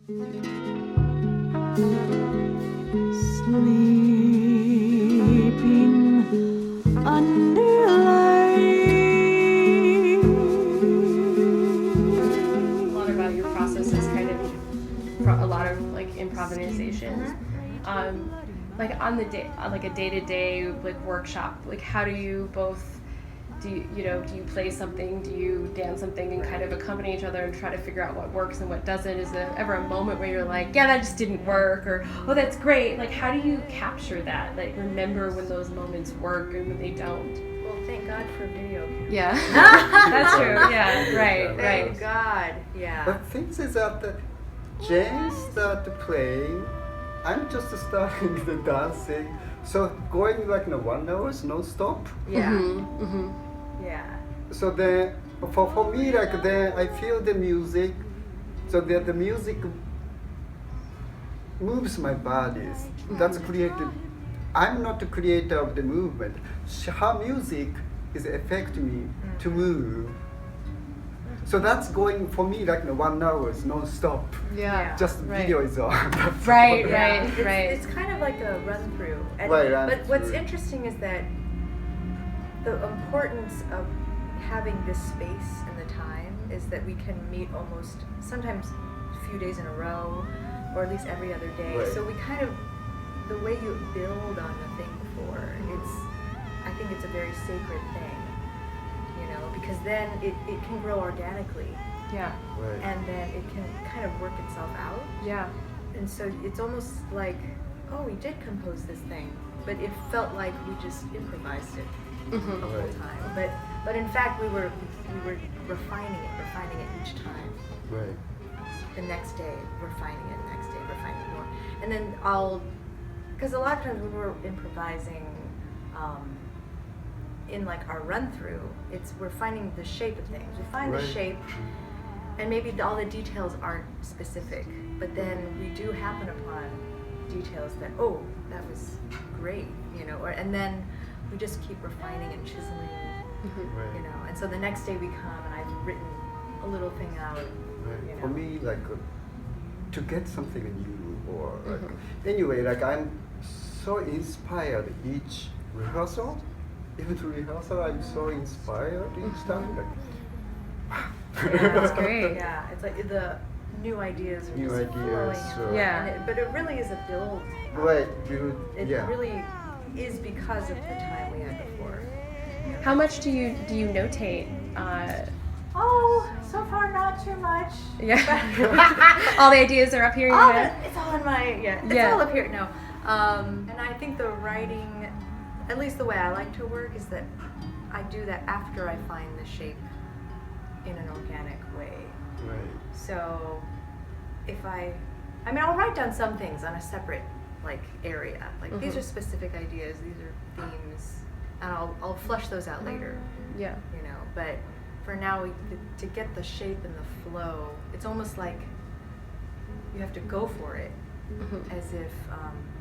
Sleeping under light. A lot about your process is kind of a lot of like improvisation. Like on the day, like a day-to-day like workshop, like how do you both do you play something, do you dance something and kind of accompany each other and try to figure out what works and what doesn't? Is there ever a moment where you're like, yeah, that just didn't work, or oh, that's great? Like how do you capture that? Like remember when those moments work and when they don't? Well, thank God for video games. Yeah, that's true. Yeah, right. Thank God. Yeah. But things is that Jane started playing, I'm just starting the dancing, so going like 1 hour non-stop. Yeah. Mm-hmm. Mm-hmm. Yeah. So then, for me, like then I feel the music, so that the music moves my bodies. That's creative. I'm not the creator of the movement. How music is affecting me to move. So that's going for me like 1 hour non-stop. Yeah. Just video is on. That's Right, all. right, right. It's kind of like a run through. Right, but what's interesting is that the importance of having this space and the time is that we can meet almost sometimes a few days in a row, or at least every other day. Right. So we kind of, the way you build on the thing before, I think it's a very sacred thing, because then it can grow organically. Yeah. Right. And then it can kind of work itself out. Yeah. And so it's almost like, oh, we did compose this thing, but it felt like we just improvised it the whole Right. time. But in fact, we were refining it each time. Right. The next day, refining it. Next day, refining it more. And then because a lot of times when we're improvising, in like our run through, we're finding the shape of things. We find the Right. shape. And maybe all the details aren't specific, but then we do happen upon details that, oh, that was great, and then we just keep refining and chiseling, Right. and so the next day we come and I've written a little thing out, Right. For me, like to get something new, or like anyway, like I'm so inspired each rehearsal. Even to rehearsal, I'm so inspired each time. Like, Yeah, That's great. Yeah, it's like the new ideas are New just ideas, flowing sure. out. Yeah. But it really is a build. right, It yeah. really is because of the time we had before. How much do you notate? Oh, so far not too much. Yeah. All the ideas are up here in your head? It's all in my, it's Yeah. all up here. No. And I think the writing, at least the way I like to work, is that I do that after I find the shape in an organic way. Right. So if I'll write down some things on a separate area. These are specific ideas, these are themes, and I'll flush those out later. Yeah. But for now, to get the shape and the flow, it's almost like you have to go for it, as if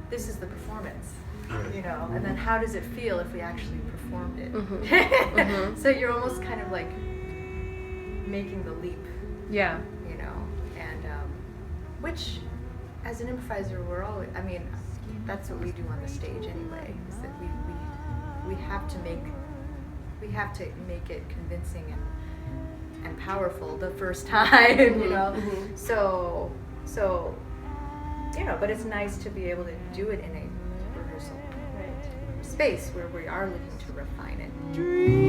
this is the performance, Right. and then how does it feel if we actually performed it? So you're almost kind of like making the leap, Yeah. and which, as an improviser, we're always, that's what we do on the stage anyway, is that we have to make it convincing and powerful the first time, So, but it's nice to be able to do it in a rehearsal space where we are looking to refine it. Dream.